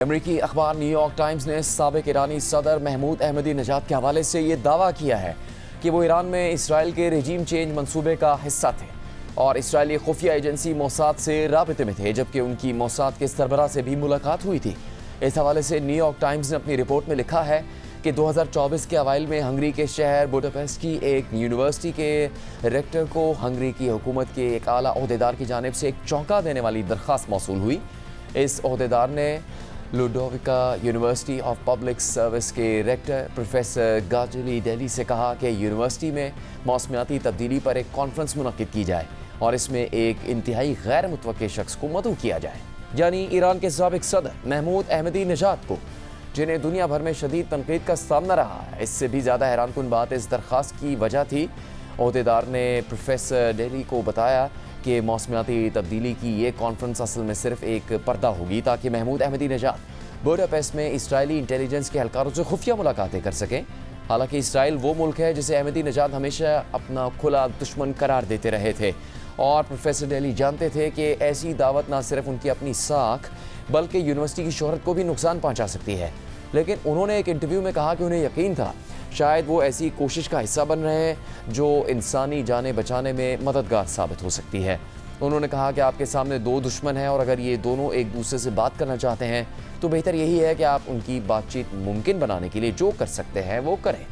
امریکی اخبار new York Times نے سابق ایرانی صدر محمود احمدی نژاد کے حوالے سے یہ دعویٰ کیا ہے کہ وہ ایران میں اسرائیل کے رجیم چینج منصوبے کا حصہ تھے اور اسرائیلی خفیہ ایجنسی موساد سے رابطے میں تھے، جبکہ ان کی موساد کے سربراہ سے بھی ملاقات ہوئی تھی۔ اس حوالے سے نیو یارک ٹائمز نے اپنی رپورٹ میں لکھا ہے کہ 2024 کے اوائل میں ہنگری کے شہر بوڈاپیسٹ کی ایک یونیورسٹی کے ریکٹر کو ہنگری کی حکومت کے ایک اعلیٰ عہدیدار کی جانب سے ایک چونکا دینے والی درخواست موصول ہوئی۔ اس عہدیدار نے لوڈوویکا یونیورسٹی آف پبلک سروس کے ریکٹر پروفیسر گاجلی ڈیلی سے کہا کہ یونیورسٹی میں موسمیاتی تبدیلی پر ایک کانفرنس منعقد کی جائے اور اس میں ایک انتہائی غیر متوقع شخص کو مدعو کیا جائے، یعنی ایران کے سابق صدر محمود احمدی نژاد کو، جنہیں دنیا بھر میں شدید تنقید کا سامنا رہا ہے۔ اس سے بھی زیادہ حیران کن بات اس درخواست کی وجہ تھی۔ عہدیدار نے پروفیسر ڈیلی کو بتایا کہ موسمیاتی تبدیلی کی یہ کانفرنس اصل میں صرف ایک پردہ ہوگی تاکہ محمود احمدی نژاد بوڈاپیسٹ میں اسرائیلی انٹیلیجنس کے اہلکاروں سے خفیہ ملاقاتیں کر سکیں۔ حالانکہ اسرائیل وہ ملک ہے جسے احمدی نژاد ہمیشہ اپنا کھلا دشمن قرار دیتے رہے تھے، اور پروفیسر ڈیلی جانتے تھے کہ ایسی دعوت نہ صرف ان کی اپنی ساکھ بلکہ یونیورسٹی کی شہرت کو بھی نقصان پہنچا سکتی ہے۔ لیکن انہوں نے ایک انٹرویو میں کہا کہ انہیں یقین تھا شاید وہ ایسی کوشش کا حصہ بن رہے ہیں جو انسانی جانیں بچانے میں مددگار ثابت ہو سکتی ہے۔ انہوں نے کہا کہ آپ کے سامنے دو دشمن ہیں اور اگر یہ دونوں ایک دوسرے سے بات کرنا چاہتے ہیں تو بہتر یہی ہے کہ آپ ان کی بات چیت ممکن بنانے کے لیے جو کر سکتے ہیں وہ کریں۔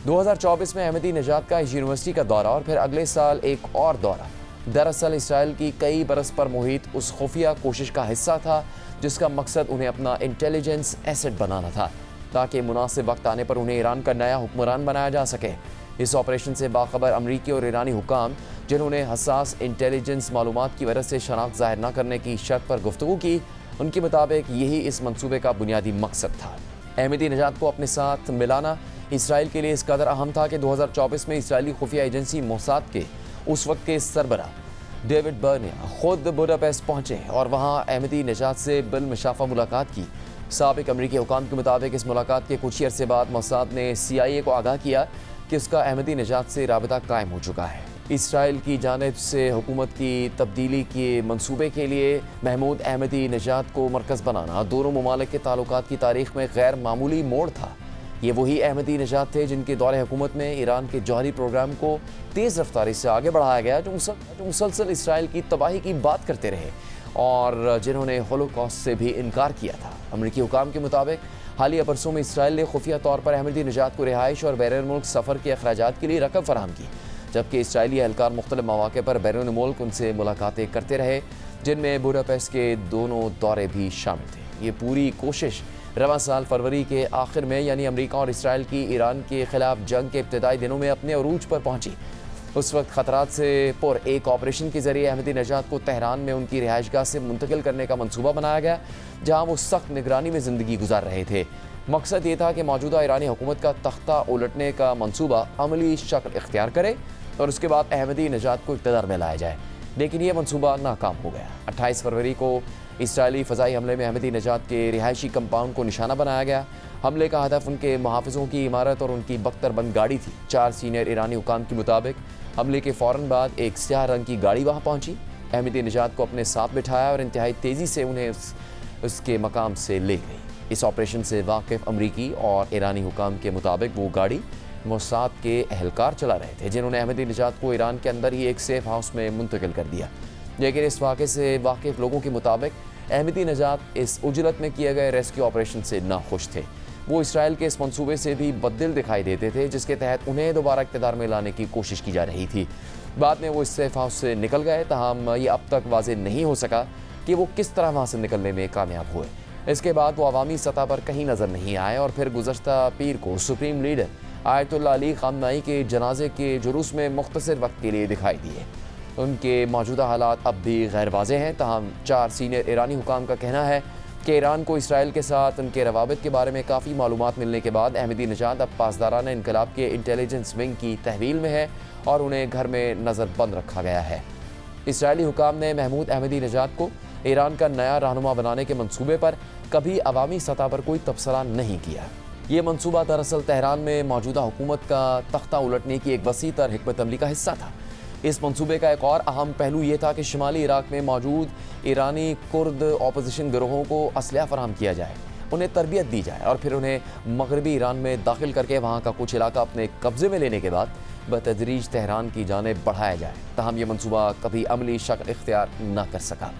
2024 میں احمدی نژاد کا اس یونیورسٹی کا دورہ اور پھر اگلے سال ایک اور دورہ دراصل اسرائیل کی کئی برس پر محیط اس خفیہ کوشش کا حصہ تھا جس کا مقصد انہیں اپنا انٹیلیجنس ایسٹ بنانا تھا تاکہ مناسب وقت آنے پر انہیں ایران کا نیا حکمران بنایا جا سکے۔ اس آپریشن سے باخبر امریکی اور ایرانی حکام، جنہوں نے حساس انٹیلیجنس معلومات کی وجہ سے شناخت ظاہر نہ کرنے کی شرط پر گفتگو کی، ان کے مطابق یہی اس منصوبے کا بنیادی مقصد تھا۔ احمدی نژاد کو اپنے ساتھ ملانا اسرائیل کے لیے اس قدر اہم تھا کہ 2024 میں اسرائیلی خفیہ ایجنسی موساد کے اس وقت کے سربراہ ڈیوڈ برنیا خود بوڈاپیسٹ پہنچے اور وہاں احمدی نژاد سے بالمشافہ ملاقات کی۔ سابق امریکی حکام کے مطابق اس ملاقات کے کچھ ہی عرصے بعد موساد نے CIA کو آگاہ کیا کہ اس کا احمدی نژاد سے رابطہ قائم ہو چکا ہے۔ اسرائیل کی جانب سے حکومت کی تبدیلی کے منصوبے کے لیے محمود احمدی نژاد کو مرکز بنانا دونوں ممالک کے تعلقات کی تاریخ میں غیر معمولی موڑ تھا۔ یہ وہی احمدی نژاد تھے جن کے دور حکومت میں ایران کے جوہری پروگرام کو تیز رفتاری سے آگے بڑھایا گیا، جو مسلسل اسرائیل کی تباہی کی بات کرتے رہے اور جنہوں نے ہولوکاسٹ سے بھی انکار کیا تھا۔ امریکی حکام کے مطابق حالیہ برسوں میں اسرائیل نے خفیہ طور پر احمدی نژاد کو رہائش اور بیرون ملک سفر کے اخراجات کے لیے رقم فراہم کی، جبکہ اسرائیلی اہلکار مختلف مواقع پر بیرون ملک ان سے ملاقاتیں کرتے رہے، جن میں بوڈاپیسٹ کے دونوں دورے بھی شامل تھے۔ یہ پوری کوشش رواں سال فروری کے آخر میں، یعنی امریکہ اور اسرائیل کی ایران کے خلاف جنگ کے ابتدائی دنوں میں اپنے عروج پر پہنچی۔ اس وقت خطرات سے پر ایک آپریشن کے ذریعے احمدی نژاد کو تہران میں ان کی رہائش گاہ سے منتقل کرنے کا منصوبہ بنایا گیا، جہاں وہ سخت نگرانی میں زندگی گزار رہے تھے۔ مقصد یہ تھا کہ موجودہ ایرانی حکومت کا تختہ الٹنے کا منصوبہ عملی شکل اختیار کرے اور اس کے بعد احمدی نژاد کو اقتدار میں لایا جائے، لیکن یہ منصوبہ ناکام ہو گیا۔ 28 فروری کو اسرائیلی فضائی حملے میں احمدی نژاد کے رہائشی کمپاؤنڈ کو نشانہ بنایا گیا۔ حملے کا ہدف ان کے محافظوں کی عمارت اور ان کی بختر بند گاڑی تھی۔ 4 سینئر ایرانی حکام کے مطابق حملے کے فوراً بعد ایک سیاہ رنگ کی گاڑی وہاں پہنچی، احمدی نژاد کو اپنے ساتھ بٹھایا اور انتہائی تیزی سے انہیں اس کے مقام سے لے گئی۔ اس آپریشن سے واقف امریکی اور ایرانی حکام کے مطابق وہ گاڑی موساد کے اہلکار چلا رہے تھے، جنہوں نے احمدی نژاد کو ایران کے اندر ہی ایک سیف ہاؤس میں منتقل کر دیا۔ لیکن اس واقعے سے واقف لوگوں کے مطابق احمدی نژاد اس عجلت میں کیے گئے ریسکیو آپریشن سے ناخوش تھے۔ وہ اسرائیل کے اس منصوبے سے بھی بددل دکھائی دیتے تھے جس کے تحت انہیں دوبارہ اقتدار میں لانے کی کوشش کی جا رہی تھی۔ بعد میں وہ اس سیف ہاؤس سے نکل گئے، تاہم یہ اب تک واضح نہیں ہو سکا کہ وہ کس طرح وہاں سے نکلنے میں کامیاب ہوئے۔ اس کے بعد وہ عوامی سطح پر کہیں نظر نہیں آئے اور پھر گزشتہ پیر کو سپریم لیڈر آیت اللہ علی خامنائی کے جنازے کے جلوس میں مختصر وقت کے لیے دکھائی دیے۔ ان کے موجودہ حالات اب بھی غیر واضح ہیں، تاہم 4 سینئر ایرانی حکام کا کہنا ہے کہ ایران کو اسرائیل کے ساتھ ان کے روابط کے بارے میں کافی معلومات ملنے کے بعد احمدی نژاد اب پاسدارانہ انقلاب کے انٹیلیجنس ونگ کی تحویل میں ہے اور انہیں گھر میں نظر بند رکھا گیا ہے۔ اسرائیلی حکام نے محمود احمدی نژاد کو ایران کا نیا رہنما بنانے کے منصوبے پر کبھی عوامی سطح پر کوئی تبصرہ نہیں کیا۔ یہ منصوبہ دراصل تہران میں موجودہ حکومت کا تختہ الٹنے کی ایک وسیع تر حکمت عملی کا حصہ تھا۔ اس منصوبے کا ایک اور اہم پہلو یہ تھا کہ شمالی عراق میں موجود ایرانی کرد اپوزیشن گروہوں کو اسلحہ فراہم کیا جائے، انہیں تربیت دی جائے اور پھر انہیں مغربی ایران میں داخل کر کے وہاں کا کچھ علاقہ اپنے قبضے میں لینے کے بعد بتدریج تہران کی جانب بڑھایا جائے۔ تاہم یہ منصوبہ کبھی عملی شکل اختیار نہ کر سکا۔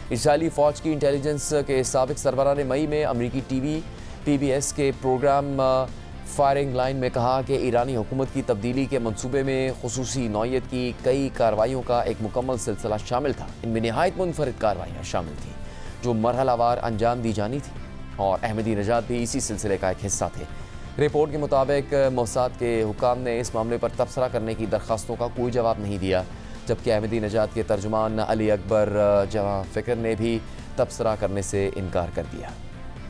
اسرائیلی فوج کی انٹیلیجنس کے سابق سربراہ نے مئی میں امریکی ٹی وی PBS کے پروگرام فائرنگ لائن میں کہا کہ ایرانی حکومت کی تبدیلی کے منصوبے میں خصوصی نوعیت کی کئی کارروائیوں کا ایک مکمل سلسلہ شامل تھا۔ ان میں نہایت منفرد کارروائیاں شامل تھیں جو مرحلہ وار انجام دی جانی تھی، اور احمدی نژاد بھی اسی سلسلے کا ایک حصہ تھے۔ رپورٹ کے مطابق موساد کے حکام نے اس معاملے پر تبصرہ کرنے کی درخواستوں کا کوئی جواب نہیں دیا، جبکہ احمدی نژاد کے ترجمان علی اکبر جواں فکر نے بھی تبصرہ کرنے سے انکار کر دیا۔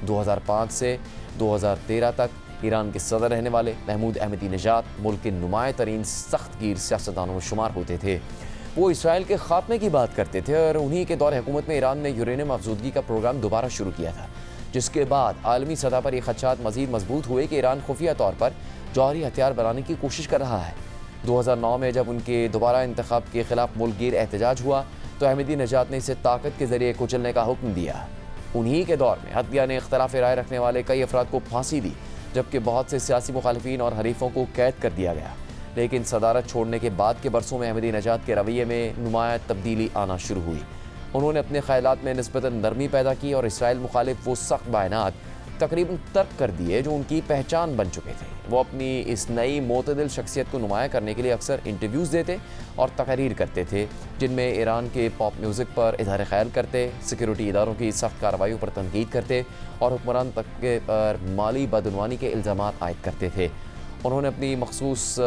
2005 سے 2013 تک ایران کے صدر رہنے والے محمود احمدی نژاد ملک کے نمایاں ترین سخت گیر سیاستدانوں میں شمار ہوتے تھے۔ وہ اسرائیل کے خاتمے کی بات کرتے تھے اور انہی کے دور حکومت میں ایران نے یورینیم افزودگی کا پروگرام دوبارہ شروع کیا تھا، جس کے بعد عالمی سطح پر یہ خدشات مزید مضبوط ہوئے کہ ایران خفیہ طور پر جوہری ہتھیار بنانے کی کوشش کر رہا ہے۔ 2009 میں جب ان کے دوبارہ انتخاب کے خلاف ملک گیر احتجاج ہوا تو احمدی نژاد نے اسے طاقت کے ذریعے کچلنے کا حکم دیا۔ انہی کے دور میں عدلیہ نے اختلاف رائے رکھنے والے کئی افراد کو پھانسی دی، جبکہ بہت سے سیاسی مخالفین اور حریفوں کو قید کر دیا گیا۔ لیکن صدارت چھوڑنے کے بعد کے برسوں میں احمدی نژاد کے رویے میں نمایاں تبدیلی آنا شروع ہوئی۔ انہوں نے اپنے خیالات میں نسبتاً نرمی پیدا کی اور اسرائیل مخالف وہ سخت بیانات تقریباً ترک کر دیے جو ان کی پہچان بن چکے تھے۔ وہ اپنی اس نئی معتدل شخصیت کو نمایاں کرنے کے لیے اکثر انٹرویوز دیتے اور تقاریر کرتے تھے، جن میں ایران کے پاپ میوزک پر اظہار خیال کرتے، سیکیورٹی اداروں کی سخت کارروائیوں پر تنقید کرتے اور حکمران طبقے پر مالی بدعنوانی کے الزامات عائد کرتے تھے۔ انہوں نے اپنی مخصوص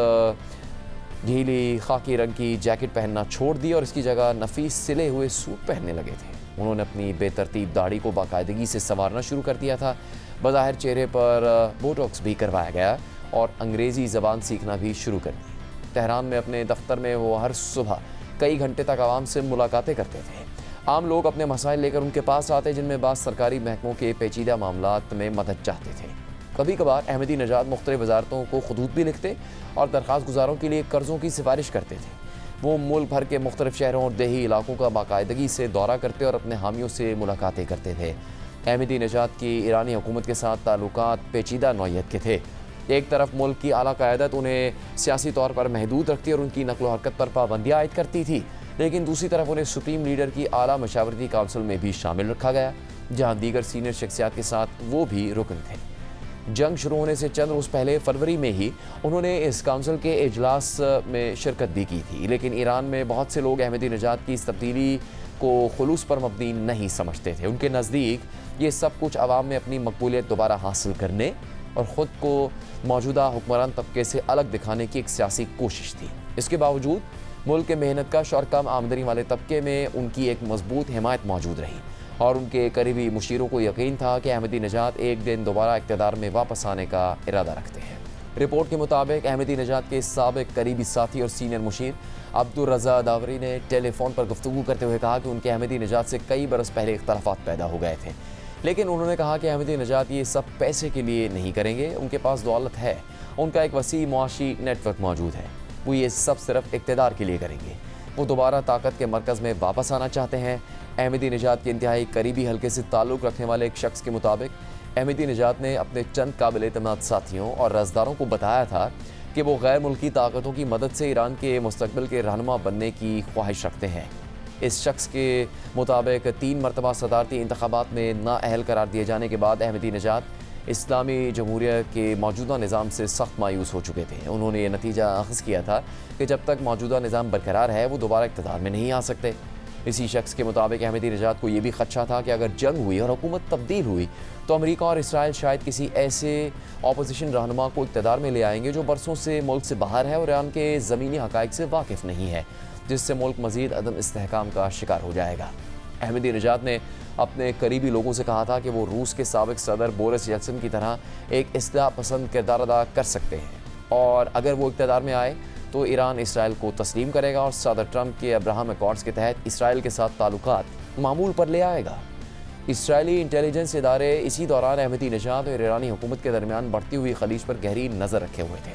ڈھیلی خاکی رنگ کی جیکٹ پہننا چھوڑ دی اور اس کی جگہ نفیس سلے ہوئے سوٹ پہننے لگے تھے۔ انہوں نے اپنی بے ترتیب داڑھی کو باقاعدگی سے سنوارنا شروع کر دیا تھا۔ بظاہر چہرے پر بوٹوکس بھی کروایا گیا اور انگریزی زبان سیکھنا بھی شروع کر دی۔ تہران میں اپنے دفتر میں وہ ہر صبح کئی گھنٹے تک عوام سے ملاقاتیں کرتے تھے۔ عام لوگ اپنے مسائل لے کر ان کے پاس آتے، جن میں بعض سرکاری محکموں کے پیچیدہ معاملات میں مدد چاہتے تھے۔ کبھی کبھار احمدی نژاد مختلف وزارتوں کو خطوط بھی لکھتے اور درخواست گزاروں کے لیے قرضوں کی سفارش کرتے تھے۔ وہ ملک بھر کے مختلف شہروں اور دیہی علاقوں کا باقاعدگی سے دورہ کرتے اور اپنے حامیوں سے ملاقاتیں کرتے تھے۔ احمدی نژاد کی ایرانی حکومت کے ساتھ تعلقات پیچیدہ نوعیت کے تھے۔ ایک طرف ملک کی اعلیٰ قیادت انہیں سیاسی طور پر محدود رکھتی اور ان کی نقل و حرکت پر پابندیاں عائد کرتی تھی، لیکن دوسری طرف انہیں سپریم لیڈر کی اعلیٰ مشاورتی کونسل میں بھی شامل رکھا گیا، جہاں دیگر سینئر شخصیات کے ساتھ وہ بھی رکن تھے۔ جنگ شروع ہونے سے چند روز پہلے فروری میں ہی انہوں نے اس کونسل کے اجلاس میں شرکت بھی کی تھی، لیکن ایران میں بہت سے لوگ احمدی نژاد کی اس تبدیلی کو خلوص پر مبنی نہیں سمجھتے تھے۔ ان کے نزدیک یہ سب کچھ عوام میں اپنی مقبولیت دوبارہ حاصل کرنے اور خود کو موجودہ حکمران طبقے سے الگ دکھانے کی ایک سیاسی کوشش تھی۔ اس کے باوجود ملک کے محنت کش اور کم آمدنی والے طبقے میں ان کی ایک مضبوط حمایت موجود رہی اور ان کے قریبی مشیروں کو یقین تھا کہ احمدی نژاد ایک دن دوبارہ اقتدار میں واپس آنے کا ارادہ رکھتے ہیں۔ رپورٹ کے مطابق احمدی نژاد کے سابق قریبی ساتھی اور سینئر مشیر عبدالرضا داوری نے ٹیلی فون پر گفتگو کرتے ہوئے کہا کہ ان کے احمدی نژاد سے کئی برس پہلے اختلافات پیدا ہو گئے تھے، لیکن انہوں نے کہا کہ احمدی نژاد یہ سب پیسے کے لیے نہیں کریں گے، ان کے پاس دولت ہے، ان کا ایک وسیع معاشی نیٹ ورک موجود ہے، وہ یہ سب صرف اقتدار کے لیے کریں گے۔ وہ دوبارہ طاقت کے مرکز میں واپس آنا چاہتے ہیں۔ احمدی نژاد کے انتہائی قریبی حلقے سے تعلق رکھنے والے ایک شخص کے مطابق احمدی نژاد نے اپنے چند قابل اعتماد ساتھیوں اور رازداروں کو بتایا تھا کہ وہ غیر ملکی طاقتوں کی مدد سے ایران کے مستقبل کے رہنما بننے کی خواہش رکھتے ہیں۔ اس شخص کے مطابق 3 مرتبہ صدارتی انتخابات میں نااہل قرار دیے جانے کے بعد احمدی نژاد اسلامی جمہوریہ کے موجودہ نظام سے سخت مایوس ہو چکے تھے۔ انہوں نے یہ نتیجہ اخذ کیا تھا کہ جب تک موجودہ نظام برقرار ہے وہ دوبارہ اقتدار میں نہیں آ سکتے۔ اسی شخص کے مطابق احمدی نژاد کو یہ بھی خدشہ تھا کہ اگر جنگ ہوئی اور حکومت تبدیل ہوئی تو امریکہ اور اسرائیل شاید کسی ایسے اپوزیشن رہنما کو اقتدار میں لے آئیں گے جو برسوں سے ملک سے باہر ہے اور ایران کے زمینی حقائق سے واقف نہیں ہے، جس سے ملک مزید عدم استحکام کا شکار ہو جائے گا۔ احمدی نژاد نے اپنے قریبی لوگوں سے کہا تھا کہ وہ روس کے سابق صدر بورس یلسن کی طرح ایک اصلاح پسند کردار ادا کر سکتے ہیں اور اگر وہ اقتدار میں آئے تو ایران اسرائیل کو تسلیم کرے گا اور صدر ٹرمپ کے ابراہم اکارڈز کے تحت اسرائیل کے ساتھ تعلقات معمول پر لے آئے گا۔ اسرائیلی انٹیلیجنس ادارے اسی دوران احمدی نژاد اور ایرانی حکومت کے درمیان بڑھتی ہوئی خلیج پر گہری نظر رکھے ہوئے تھے۔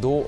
2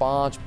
5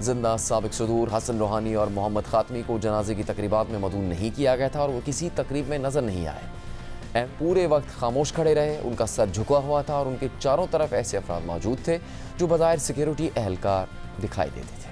زندہ سابق صدور حسن روحانی اور محمد خاتمی کو جنازے کی تقریبات میں مدعو نہیں کیا گیا تھا اور وہ کسی تقریب میں نظر نہیں آئے۔ پورے وقت خاموش کھڑے رہے، ان کا سر جھکا ہوا تھا اور ان کے چاروں طرف ایسے افراد موجود تھے جو بظاہر سیکیورٹی اہلکار دکھائی دیتے تھے۔